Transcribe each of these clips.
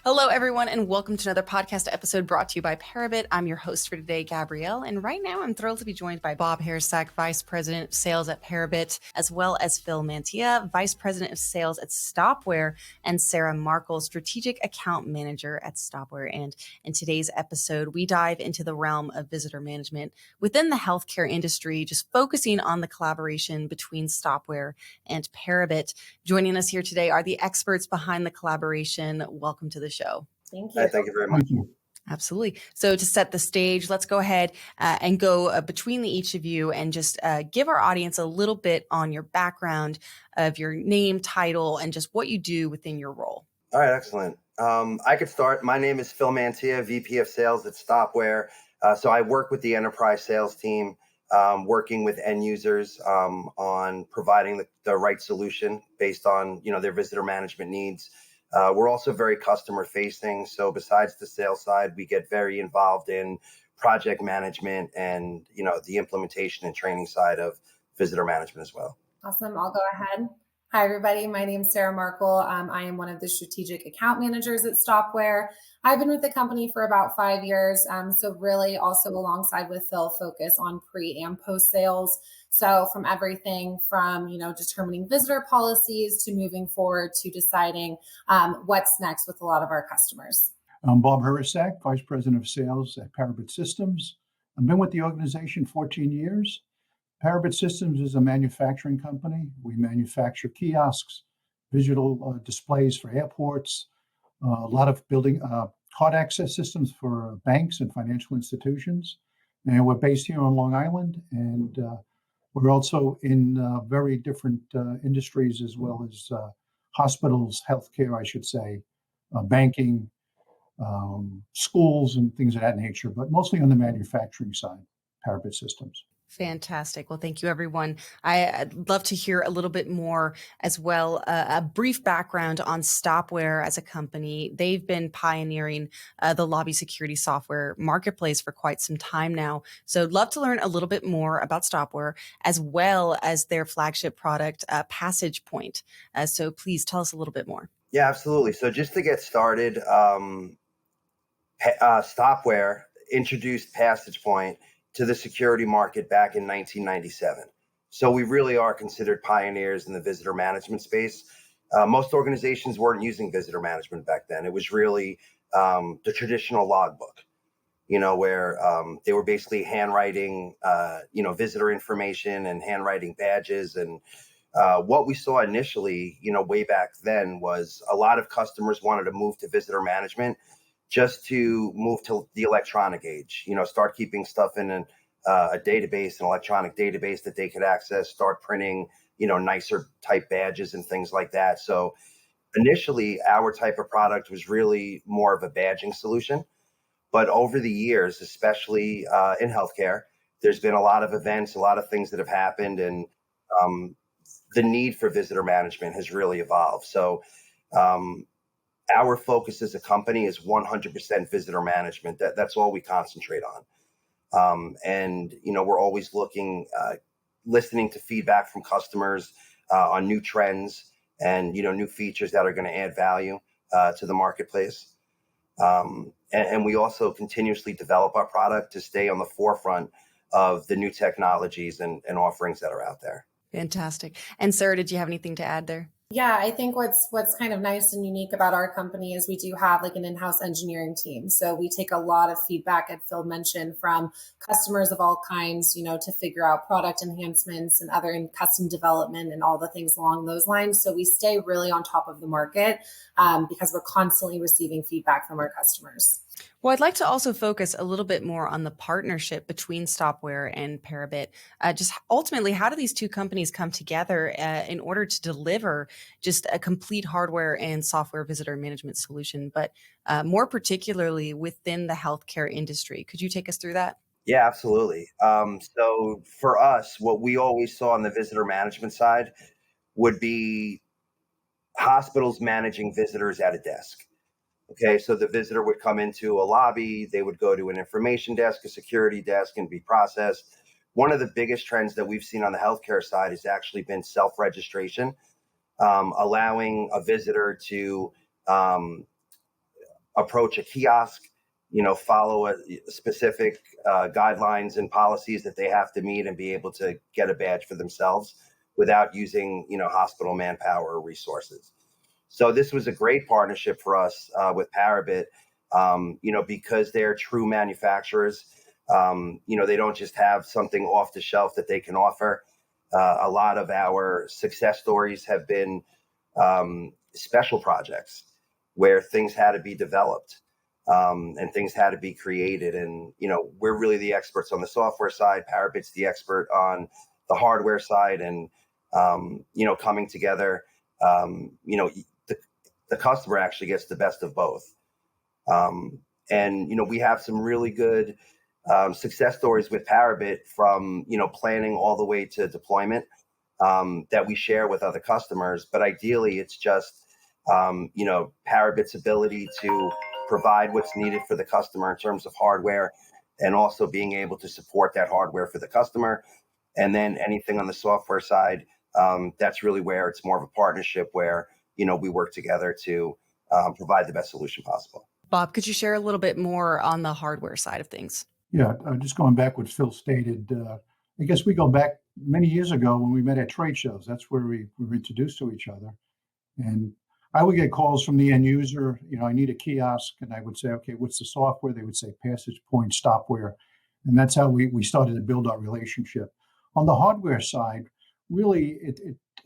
Hello, everyone, and welcome to another podcast episode brought to you by Parabit. I'm your host for today, Gabrielle, and right now I'm thrilled to be joined by Bob Harasak, Vice President of Sales at Parabit, as well as Phil Mantia, Vice President of Sales at Stopware, and Sarah Markle, Strategic Account Manager at Stopware. And in today's episode, we dive into the realm of visitor management within the healthcare industry, just focusing on the collaboration between Stopware and Parabit. Joining us here today are the experts behind the collaboration. Welcome to the show. Thank you. Thank you very much. Thank you. Absolutely. So to set the stage, let's go ahead and go between each of you and just give our audience a little bit on your background of your name, title, and just what you do within your role. All right, excellent. I could start. My name is Phil Mantia, VP of Sales at Stopware. So I work with the enterprise sales team, working with end users on providing the right solution based on their visitor management needs. We're also very customer facing. So besides the sales side, we get very involved in project management and, the implementation and training side of visitor management as well. Awesome. I'll go ahead. Hi, everybody. My name is Sarah Markle. I am one of the strategic account managers at Stopware. I've been with the company for about 5 years. So really also alongside with Phil, focus on pre and post sales. So from everything from, determining visitor policies to moving forward to deciding what's next with a lot of our customers. I'm Bob Harasak, Vice President of Sales at Parabit Systems. I've been with the organization 14 years. Parabit Systems is a manufacturing company. We manufacture kiosks, visual displays for airports, a lot of building card access systems for banks and financial institutions. And we're based here on Long Island, and we're also in very different industries as well as hospitals, healthcare, I should say, banking, schools, and things of that nature, but mostly on the manufacturing side, Parabit Systems. Fantastic. Well, thank you, everyone. I'd love to hear a little bit more as well, a brief background on Stopware as a company. They've been pioneering the lobby security software marketplace for quite some time now. So I'd love to learn a little bit more about Stopware as well as their flagship product, Passage Point. So please tell us a little bit more. Yeah, absolutely. So just to get started, Stopware introduced Passage Point to the security market back in 1997. So we really are considered pioneers in the visitor management space. Most organizations weren't using visitor management back then. It was really the traditional logbook, where they were basically handwriting, visitor information and handwriting badges. And what we saw initially, way back then was a lot of customers wanted to move to visitor management just to move to the electronic age, start keeping stuff in a database, an electronic database that they could access, start printing, nicer type badges and things like that. So initially, our type of product was really more of a badging solution. But over the years, especially in healthcare, there's been a lot of events, a lot of things that have happened, and the need for visitor management has really evolved. So our focus as a company is 100% visitor management. That's all we concentrate on. And, we're always looking, listening to feedback from customers on new trends and, new features that are going to add value to the marketplace. And we also continuously develop our product to stay on the forefront of the new technologies and offerings that are out there. Fantastic. And Sarah, did you have anything to add there? Yeah, I think what's kind of nice and unique about our company is we do have like an in-house engineering team. So we take a lot of feedback, as Phil mentioned, from customers of all kinds, to figure out product enhancements and other custom development and all the things along those lines. So we stay really on top of the market because we're constantly receiving feedback from our customers. Well, I'd like to also focus a little bit more on the partnership between Stopware and Parabit. Just ultimately, how do these two companies come together in order to deliver just a complete hardware and software visitor management solution, but more particularly within the healthcare industry? Could you take us through that? Yeah, absolutely. So for us, what we always saw on the visitor management side would be hospitals managing visitors at a desk. Okay, so the visitor would come into a lobby, they would go to an information desk, a security desk, and be processed. One of the biggest trends that we've seen on the healthcare side has actually been self-registration, allowing a visitor to approach a kiosk, follow a specific guidelines and policies that they have to meet and be able to get a badge for themselves without using, hospital manpower or resources. So this was a great partnership for us with Parabit, because they're true manufacturers. They don't just have something off the shelf that they can offer. A lot of our success stories have been special projects where things had to be developed and things had to be created. And, we're really the experts on the software side. Parabit's the expert on the hardware side. And, coming together, the customer actually gets the best of both. And we have some really good success stories with Parabit from, planning all the way to deployment that we share with other customers. But ideally, it's just, Parabit's ability to provide what's needed for the customer in terms of hardware, and also being able to support that hardware for the customer. And then anything on the software side, that's really where it's more of a partnership where, we work together to provide the best solution possible. Bob, could you share a little bit more on the hardware side of things? Yeah, just going back what Phil stated, I guess we go back many years ago when we met at trade shows. That's where we were introduced to each other. And I would get calls from the end user, I need a kiosk. And I would say, okay, what's the software? They would say passage point, stopware. And that's how we started to build our relationship. On the hardware side, really, it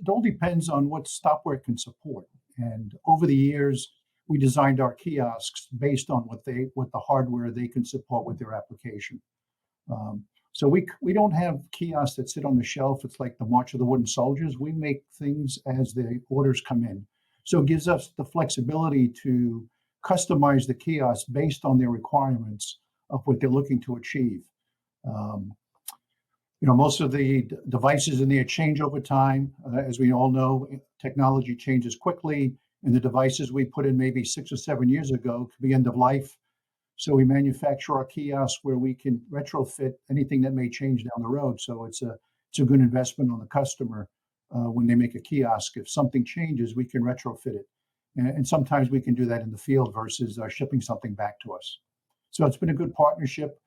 all depends on what stopware can support. And over the years, we designed our kiosks based on what the hardware they can support with their application. So we don't have kiosks that sit on the shelf. It's like the March of the Wooden Soldiers. We make things as the orders come in. So it gives us the flexibility to customize the kiosk based on their requirements of what they're looking to achieve. Most of the devices in there change over time. As we all know, technology changes quickly, and the devices we put in maybe 6 or 7 years ago could be end of life. So we manufacture our kiosks where we can retrofit anything that may change down the road. So it's a good investment on the customer when they make a kiosk. If something changes, we can retrofit it. And sometimes we can do that in the field versus shipping something back to us. So it's been a good partnership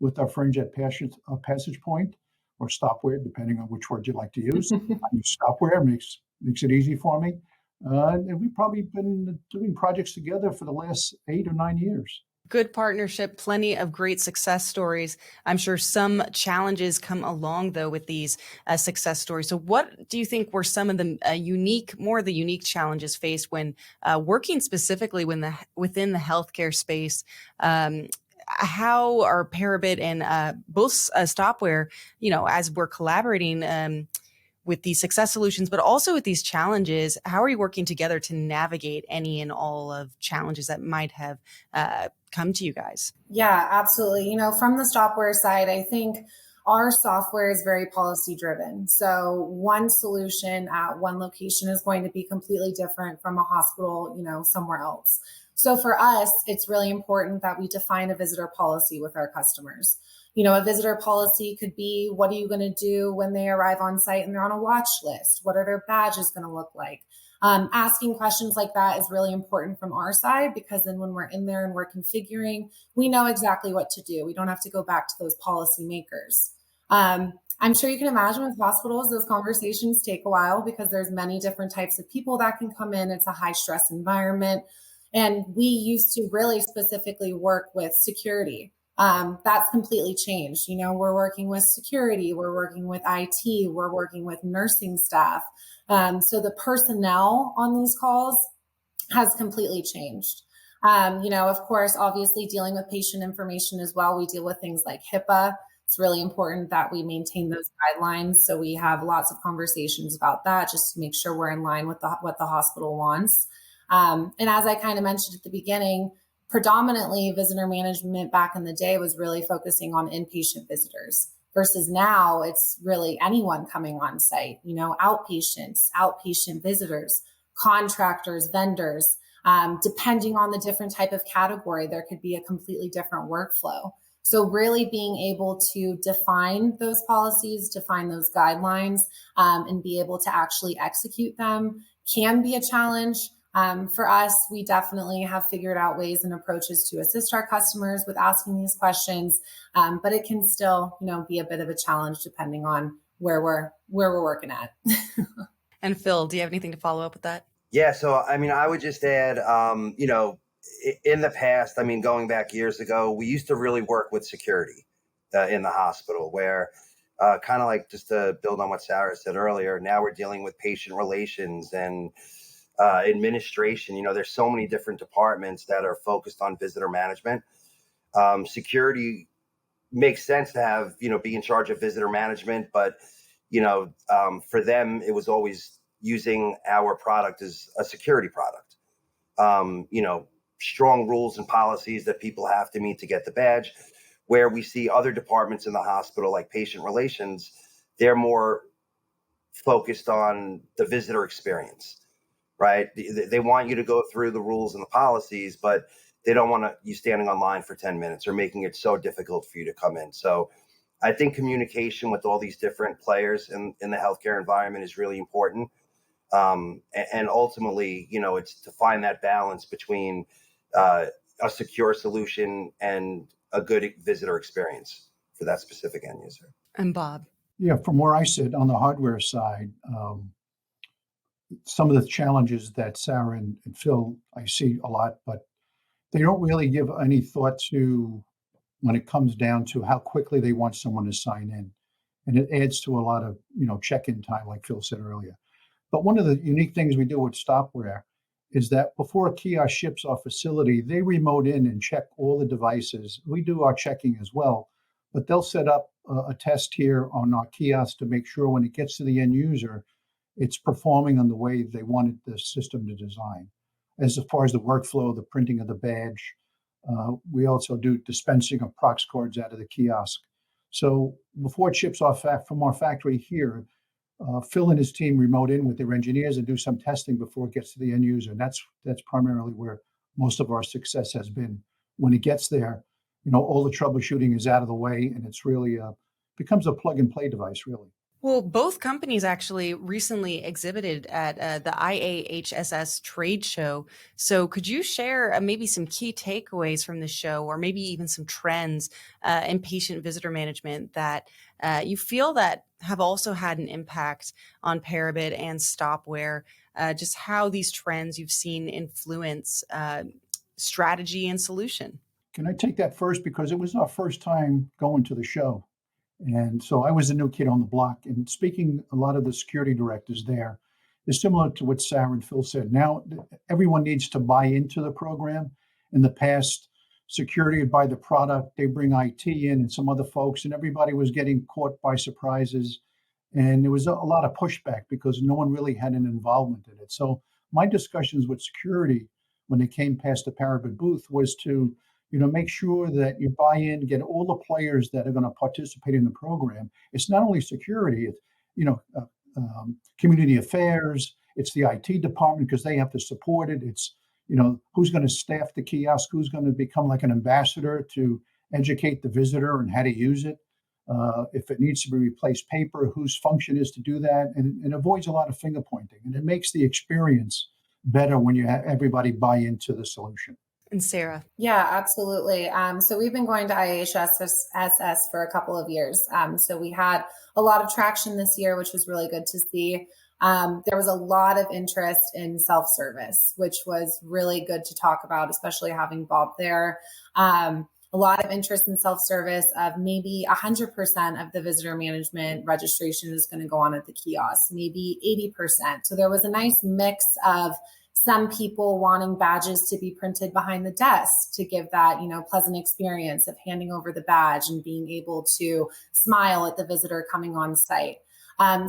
with our friends at Passage Point, or Stopware, depending on which word you like to use. I use Stopware, makes it easy for me. And we've probably been doing projects together for the last 8 or 9 years. Good partnership, plenty of great success stories. I'm sure some challenges come along, though, with these success stories. So what do you think were some of the unique challenges faced when working specifically within the healthcare space? How are Parabit and both Stopware, as we're collaborating with these success solutions, but also with these challenges, how are you working together to navigate any and all of challenges that might have come to you guys? Yeah, absolutely. From the Stopware side, I think our software is very policy driven. So one solution at one location is going to be completely different from a hospital, somewhere else. So for us, it's really important that we define a visitor policy with our customers. A visitor policy could be, what are you going to do when they arrive on site and they're on a watch list? What are their badges going to look like? Asking questions like that is really important from our side, because then when we're in there and we're configuring, we know exactly what to do. We don't have to go back to those policy makers. I'm sure you can imagine with hospitals, those conversations take a while because there's many different types of people that can come in. It's a high stress environment. And we used to really specifically work with security. That's completely changed. We're working with security, we're working with IT, we're working with nursing staff. So the personnel on these calls has completely changed. Of course, obviously dealing with patient information as well. We deal with things like HIPAA. It's really important that we maintain those guidelines. So we have lots of conversations about that just to make sure we're in line with what the hospital wants. And as I kind of mentioned at the beginning, predominantly visitor management back in the day was really focusing on inpatient visitors, versus now it's really anyone coming on site, outpatients, outpatient visitors, contractors, vendors. Depending on the different type of category, there could be a completely different workflow. So really being able to define those policies, define those guidelines, and be able to actually execute them can be a challenge. For us, we definitely have figured out ways and approaches to assist our customers with asking these questions, but it can still, be a bit of a challenge depending on where we're working at. And Phil, do you have anything to follow up with that? Yeah, so I mean, I would just add, in the past, I mean, going back years ago, we used to really work with security in the hospital, where kind of like just to build on what Sarah said earlier, now we're dealing with patient relations and administration. There's so many different departments that are focused on visitor management. Security makes sense to have, be in charge of visitor management, but for them, it was always using our product as a security product. Strong rules and policies that people have to meet to get the badge, where we see other departments in the hospital, like patient relations, they're more focused on the visitor experience, right? They want you to go through the rules and the policies, but they don't want you standing online for 10 minutes or making it so difficult for you to come in. So I think communication with all these different players in the healthcare environment is really important. And ultimately, it's to find that balance between a secure solution and a good visitor experience for that specific end user. And Bob? Yeah, from where I sit on the hardware side, some of the challenges that Sarah and Phil, I see a lot, but they don't really give any thought to when it comes down to how quickly they want someone to sign in. And it adds to a lot of, check-in time, like Phil said earlier. But one of the unique things we do with Stopware is that before a kiosk ships our facility, they remote in and check all the devices. We do our checking as well, but they'll set up a test here on our kiosk to make sure when it gets to the end user, it's performing on the way they wanted the system to design. As far as the workflow, the printing of the badge, we also do dispensing of prox cards out of the kiosk. So before it ships off from our factory here, Phil and his team remote in with their engineers and do some testing before it gets to the end user. And that's primarily where most of our success has been. When it gets there, all the troubleshooting is out of the way, and it's really becomes a plug and play device, really. Well, both companies actually recently exhibited at the IAHSS trade show. So could you share maybe some key takeaways from the show, or maybe even some trends in patient visitor management that you feel that have also had an impact on Parabit and Stopware, just how these trends you've seen influence strategy and solution? Can I take that first? Because it was our first time going to the show. And so I was a new kid on the block, and speaking a lot of the security directors there is similar to what Sarah and Phil said. Now everyone needs to buy into the program. In the past, security would buy the product, they bring IT in and some other folks, and everybody was getting caught by surprises. And there was a lot of pushback because no one really had an involvement in it. So my discussions with security when they came past the Parabit booth was to make sure that you buy in, get all the players that are going to participate in the program. It's not only security, it's, community affairs, it's the IT department because they have to support it. It's, who's going to staff the kiosk, who's going to become like an ambassador to educate the visitor and how to use it. If it needs to be replaced paper, whose function is to do that. And it avoids a lot of finger pointing. And it makes the experience better when you have everybody buy into the solution. And Sarah? Yeah, absolutely. So we've been going to IAHSS for a couple of years. So we had a lot of traction this year, which was really good to see. There was a lot of interest in self-service, which was really good to talk about, especially having Bob there. A lot of interest in self-service of maybe 100% of the visitor management registration is going to go on at the kiosk, maybe 80%. So there was a nice mix of some people wanting badges to be printed behind the desk to give that, pleasant experience of handing over the badge and being able to smile at the visitor coming on site.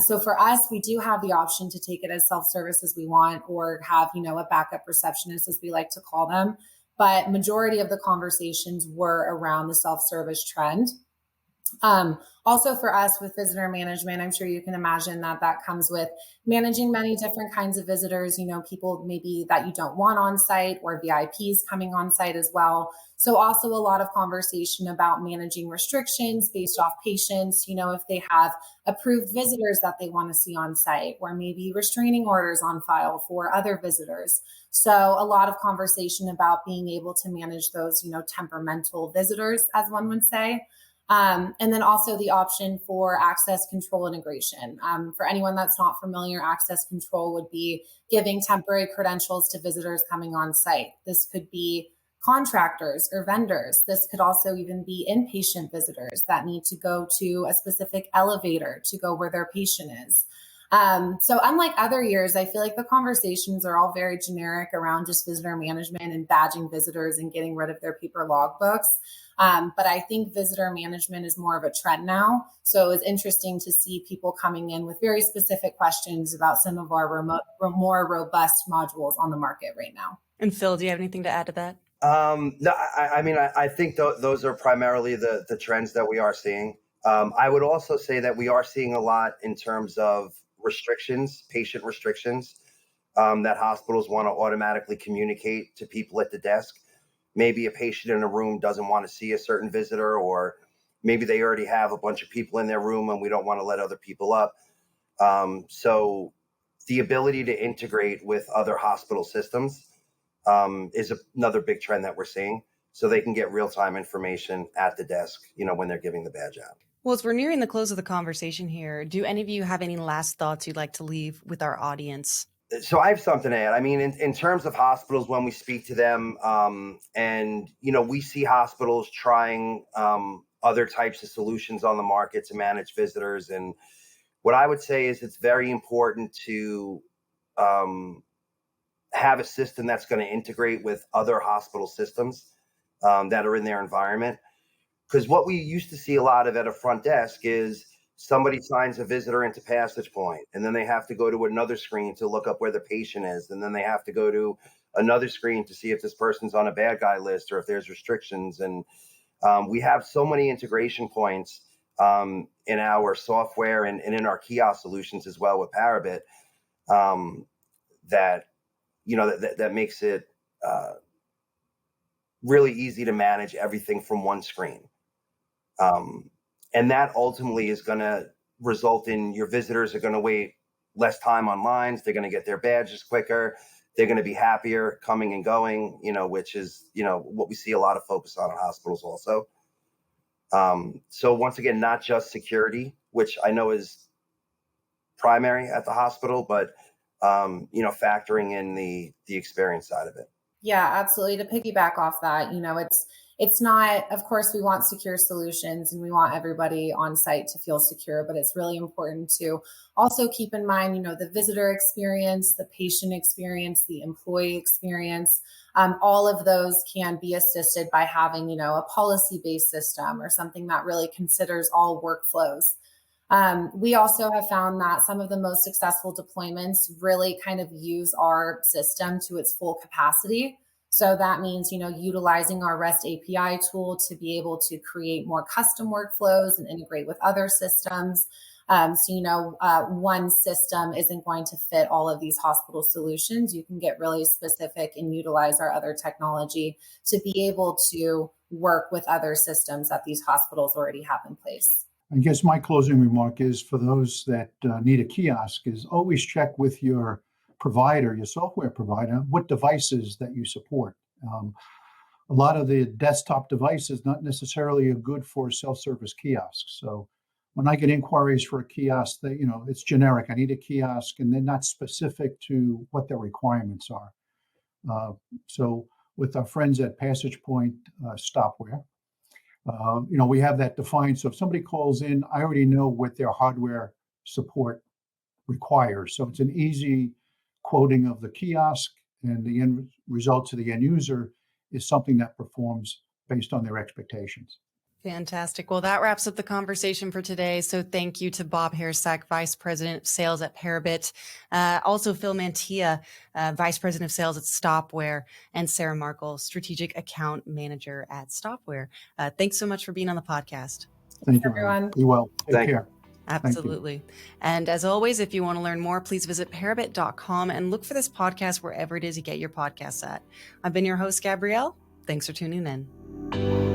So for us, we do have the option to take it as self-service as we want, or have, a backup receptionist, as we like to call them. But majority of the conversations were around the self-service trend. Also for us with visitor management, I'm sure you can imagine that that comes with managing many different kinds of visitors, people maybe that you don't want on site or VIPs coming on site as well. So also a lot of conversation about managing restrictions based off patients, if they have approved visitors that they want to see on site, or maybe restraining orders on file for other visitors. So a lot of conversation about being able to manage those, temperamental visitors, as one would say. And then also the option for access control integration. For anyone that's not familiar, access control would be giving temporary credentials to visitors coming on site. This could be contractors or vendors. This could also even be inpatient visitors that need to go to a specific elevator to go where their patient is. So unlike other years, I feel like the conversations are all very generic around just visitor management and badging visitors and getting rid of their paper logbooks. But I think visitor management is more of a trend now. So it's interesting to see people coming in with very specific questions about some of our more robust modules on the market right now. And Phil, do you have anything to add to that? No, I think those are primarily the trends that we are seeing. I would also say that we are seeing a lot in terms of restrictions, patient restrictions, that hospitals want to automatically communicate to people at the desk. Maybe a patient in a room doesn't want to see a certain visitor, or maybe they already have a bunch of people in their room and we don't want to let other people up. So the ability to integrate with other hospital systems is another big trend that we're seeing. So they can get real-time information at the desk, when they're giving the badge out. Well, as we're nearing the close of the conversation here, do any of you have any last thoughts you'd like to leave with our audience? So I have something to add. I mean, in terms of hospitals, when we speak to them, and we see hospitals trying other types of solutions on the market to manage visitors. And what I would say is it's very important to have a system that's going to integrate with other hospital systems that are in their environment. Because what we used to see a lot of at a front desk is somebody signs a visitor into Passage Point, and then they have to go to another screen to look up where the patient is. And then they have to go to another screen to see if this person's on a bad guy list or if there's restrictions. And we have so many integration points in our software and in our kiosk solutions as well with Parabit that makes it really easy to manage everything from one screen. And that ultimately is going to result in your visitors are going to wait less time on lines. They're going to get their badges quicker. They're going to be happier coming and going, which is, what we see a lot of focus on in hospitals also. So once again, not just security, which I know is primary at the hospital, but, factoring in the experience side of it. Yeah, absolutely. To piggyback off that, it's not, of course, we want secure solutions and we want everybody on site to feel secure, but it's really important to also keep in mind, the visitor experience, the patient experience, the employee experience. All of those can be assisted by having, a policy-based system or something that really considers all workflows. We also have found that some of the most successful deployments really kind of use our system to its full capacity. So that means, utilizing our REST API tool to be able to create more custom workflows and integrate with other systems. One system isn't going to fit all of these hospital solutions. You can get really specific and utilize our other technology to be able to work with other systems that these hospitals already have in place. I guess my closing remark is for those that need a kiosk is always check with your provider, your software provider, what devices that you support. A lot of the desktop devices not necessarily are good for self-service kiosks. So when I get inquiries for a kiosk, it's generic. I need a kiosk, and they're not specific to what their requirements are. So with our friends at Passage Point Stopware, we have that defined. So if somebody calls in, I already know what their hardware support requires. So it's an easy quoting of the kiosk, and the end result to the end user is something that performs based on their expectations. Fantastic. Well, that wraps up the conversation for today. So thank you to Bob Hersack, Vice President of Sales at Parabit. Also Phil Mantia, Vice President of Sales at Stopware, and Sarah Markle, Strategic Account Manager at Stopware. Thanks so much for being on the podcast. Thank you, everyone. Be well. Take Thank you. care. Absolutely. And as always, if you want to learn more, please visit parabit.com and look for this podcast wherever it is you get your podcasts at. I've been your host, Gabrielle. Thanks for tuning in.